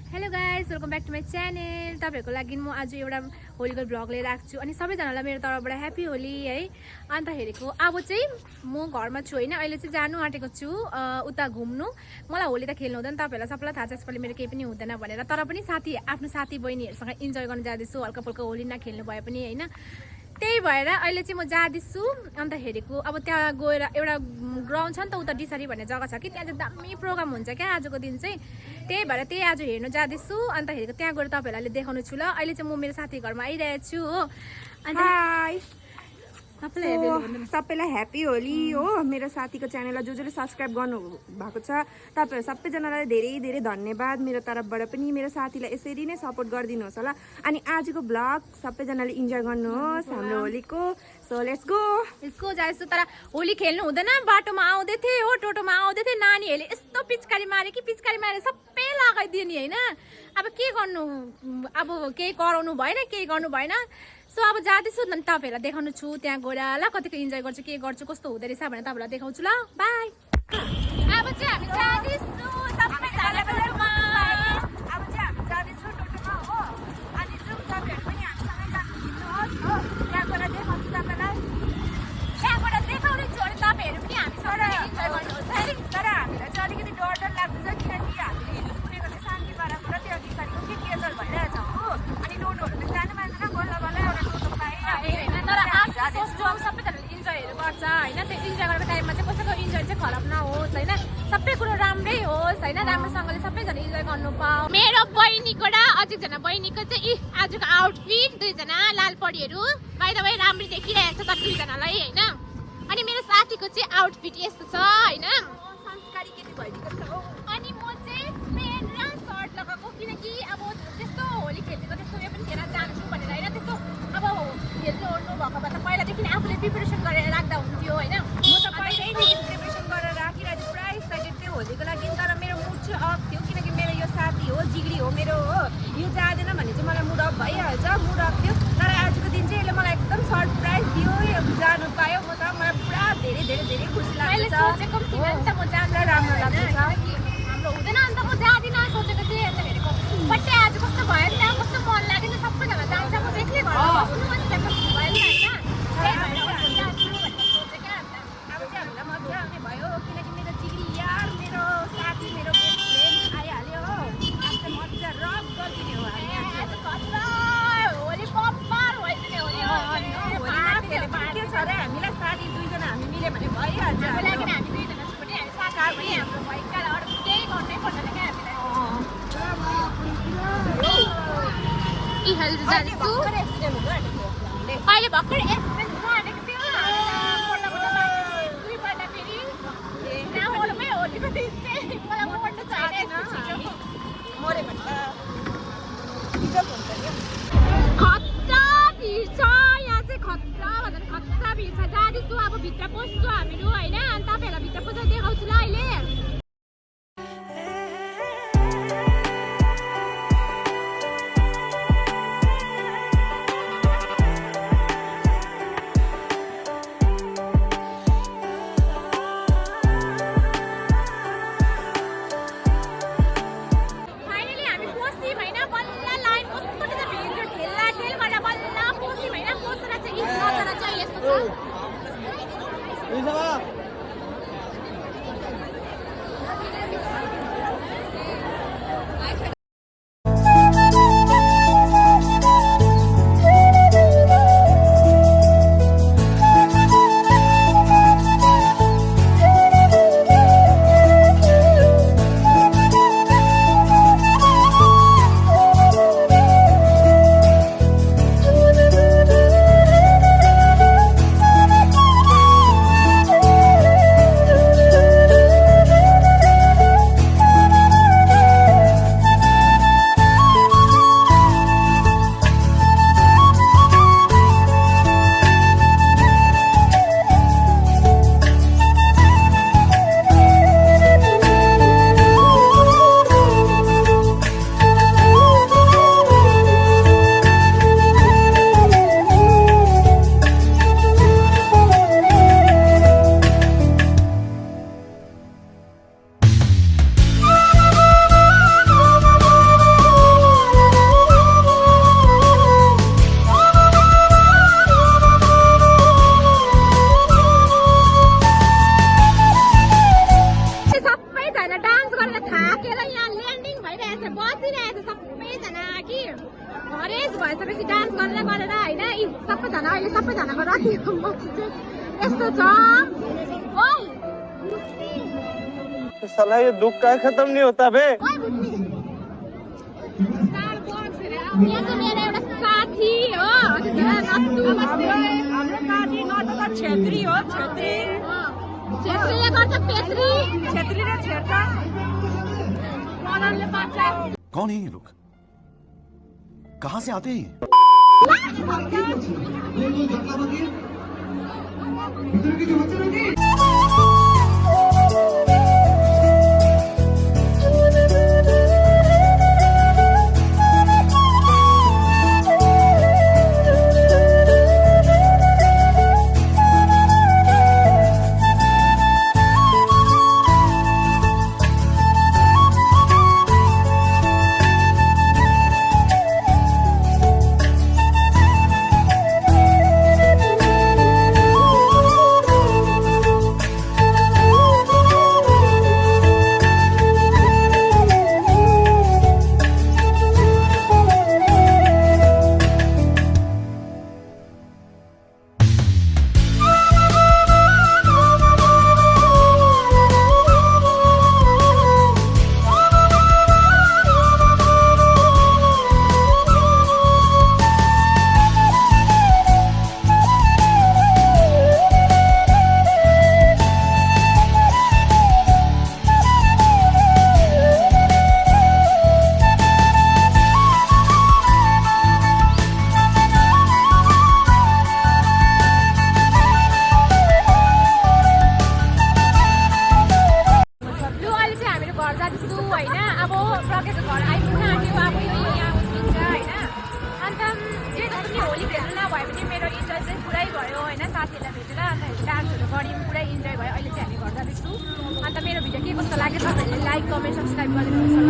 Hello guys, welcome back to my channel. तपाईँहरूको लागि म आज एउटा होलीको भ्लग लिएर आएको छु अनि सबैजनालाई मेरो तर्फबाट ह्याप्पी होली है। अन्तखेरिको अब चाहिँ म घरमा छु होइन, अहिले चाहिँ जानु आँटेको छु उता घुम्नु। मलाई होली त खेल्नु हुँदैन, तपाईँहरूलाई सबैलाई थाहा छ यसपालि मेरो केही पनि हुँदैन भनेर, तर पनि आफ्नो साथी बहिनीहरूसँग इन्जोय गर्न जाँदैछु। हल्का फुल्का होली नखेल्नु भए पनि होइन, त्यही भएर अहिले चाहिँ म जाँदैछु। अन्तखेरिको अब त्यहाँ गएर एउटा ग्राउन्ड छ नि त, उता डिसारी भन्ने जग्गा छ कि, त्यहाँ चाहिँ दामी प्रोग्राम हुन्छ क्या आजको दिन चाहिँ। त्यही भएर त्यही आज हेर्नु जाँदैछु। अन्तखेरिको त्यहाँ गएर तपाईँहरूलाई देखाउनु छु ल। अहिले चाहिँ म मेरो साथी घरमा आइरहेको छु हो। सबैलाई ह्याप्पी होली हो। मेरो साथीको च्यानललाई जसले सब्सक्राइब गर्नु भएको छ तपाईँहरू सबैजनालाई धेरै धेरै धन्यवाद। मेरो तर्फबाट पनि मेरो साथीलाई यसरी नै सपोर्ट गरिदिनुहोस् होला। अनि आजको ब्लग सबैजनाले इन्जोय गर्नुहोस् हाम्रो होलीको। सो लेट्स गो जाँदैछु। तर होली खेल्नु हुँदैन। बाटोमा आउँदै थिएँ हो, टोटोमा आउँदै थिएँ, नानीहरूले यस्तो पिचकारी मारे कि पिचकारी मारे सबै लगाइदियो नि होइन। अब के गर्नु, अब केही कराउनु भएन, केही गर्नु भएन। सो अब जाँदैछु, तपाईँहरूलाई देखाउनु छु त्यहाँ गएर ल, कतिको इन्जोय गर्छु, के गर्छु, कस्तो हुँदो रहेछ भनेर तपाईँहरूलाई देखाउँछु ल। बाई। अब चाहिँ हामी जाँदैछु सबैजना टोटोमा। अब चाहिँ हामी जाँदैछु टोटोमा हो। अनि जाउँ, तपाईँहरू पनि हामीसँगै जानुहोस् हो। त्यहाँबाट देखाउँछु तपाईँलाई, त्यहाँबाट देखाउने छु अनि तपाईँहरू पनि हामीसँग इन्जोय गर्नुहोस् है। तर हामीलाई चाहिँ अलिकति डर लाग्दैछ, किनकि हामीले हिजो सुनेको थियो शान्ति पाराको र त्यो डिसारीको के केचल भइरहेछ हो। अनि टोटोहरू त जानु मान्दैन, बल्ल बल्ल एउटा टोटो पाएँ होइन। तर आफ्नो सोच्छु अब सबैजनाले इन्जोयहरू गर्छ होइन, त्यो इन्जोय गरेको टाइममा चाहिँ कसैको इन्जोय चाहिँ खराब नहोस् होइन, सबै कुरो राम्रै होस् होइन, राम्रोसँगले सबैजना इन्जोय गर्नु पाऊ। मेरो बहिनीको र अझ एकजना बहिनीको चाहिँ आजको आउटफिट, दुईजना लाल परीहरू बाहिर बाहिर राम्रै देखिरहेको छ तर दुईजनालाई होइन। अनि मेरो साथीको चाहिँ आउटफिट यस्तो छ होइन, संस्कारी केटी भइदिएको छ हो। अनि म चाहिँ पेन्ट र सर्ट लगाएको, किनकि अब त्यस्तो होली खेलेको त्यस्तो उयो पनि खेल्न जान्छु भनेर होइन। त्यस्तो अब खेल्नु ओर्नु भएको भए त पहिलादेखि आफूले प्रिपेरेसन गरेर राख्दा हुन्थ्यो होइन। म त पहिल्यैदेखि प्रिपेरेसन गरेर राखिरहेको छु, पुरा एक्साइटेड थियो होलीको लागि। तर मेरो मुड चाहिँ अफ थियो, किनकि मेरो यो साथी हो, जिग्री हो मेरो हो। यो जाँदैन भने चाहिँ मलाई मुड अफ भइहाल्छ, मुड अफ थियो। तर आजको दिन चाहिँ यसले मलाई एकदम सरप्राइज दियो, जानु पायो मसँग। मलाई पुरा धेरै धेरै धेरै खुसी लाग्छ। सोचेको पनि थिएन नि त म जाँदा, राम्रो लाग्दैछ। हाम्रो हुँदैन अन्त म जाँदिनँ सोचेको थिएँ। अन्त हेरेको बट्टे आज कस्तो भयो नि त, कस्तो मन लाग्यो नि, सबैजना जान्छ, म चाहिँ एक्लै घरमा बस्नु मान्छे भयो नि होइन। अब चाहिँ हामीलाई मजा आउने भयो, किनकि मेरो जिग्री यार, मेरो साथी, मेरो बेस्ट फ्रेन्ड आइहाल्यो हो। आज चाहिँ मजा रक गरिदिने हो हामी। होली बम्पर भइदिने हो नि। के छ र हामीलाई साथी दुईजना हामी मिल्यो भने भइहाल्छ। हामी दुईजना छु भने हामी साथी पनि हाम्रो भइका अरू केही गर्नै पर्दैन क्या हामीलाई। अहिले भर्खर एक्सिडेन्ट गरेको थियो, दुईपल्ट फेरि नामोलमै होलीको दिन चाहिँ मलाई मोड्नु छैन। मऱ्यो भने त इज्जत हुन्छ नि। खतरा भिड छ यहाँ चाहिँ, खतरा भन्दा खतरा भिड छ। जाँदैछु अब भित्र पस्छु हामीहरू होइन, अनि तपाईँहरूलाई भित्र पसेर देखाउँछु ल अहिले। आइरहेछ बसिरहेछ सबैजना कि हरेस भएपछि डान्स गरेर होइन यी सबैजना अहिले सबैजनाको रातिको बसी चाहिँ यस्तो छ ओइ साला ये दुख का खत्म नहीं होता बे। यहाँ चाहिँ मेरो एउटा साथी हो हाम्रो साथी नटका छेत्री हो छेत्री छेत्रीले गर्छ पेत्री छेत्रीले छेड्छ मदनले पान्छ कौन है ये लोग? कहाँ से आते हैं? अन्त मेरो भिडियो के कस्तो लाग्यो तपाईहरुले लाइक कमेन्ट सब्स्क्राइब गरिदिनु